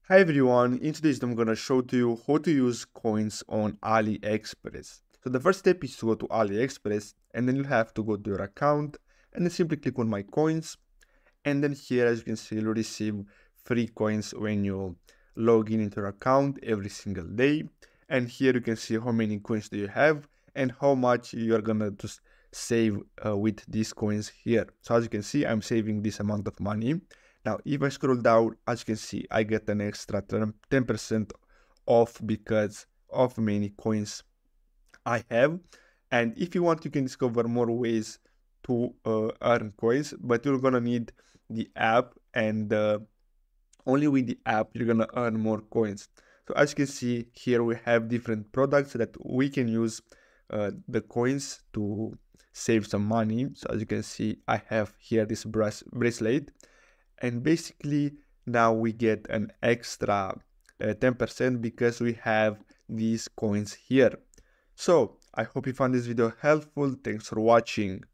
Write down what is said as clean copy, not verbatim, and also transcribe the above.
Hi everyone, in today's video I'm gonna show to you how to use coins on AliExpress. So the first step is to go to AliExpress and then you have to go to your account and then simply click on my coins, and then here as you can see you'll receive free coins when you log in into your account every single day. And here you can see how many coins do you have and how much you're gonna just save with these coins here. So as you can see I'm saving this amount of money. Now, if I scroll down, as you can see, I get an extra 10% off because of many coins I have. And if you want, you can discover more ways to earn coins, but you're gonna need the app, and only with the app you're gonna earn more coins. So as you can see here, we have different products that we can use the coins to save some money. So as you can see, I have here this bracelet, and basically now we get an extra 10% because we have these coins here. So I hope you found this video helpful. Thanks for watching.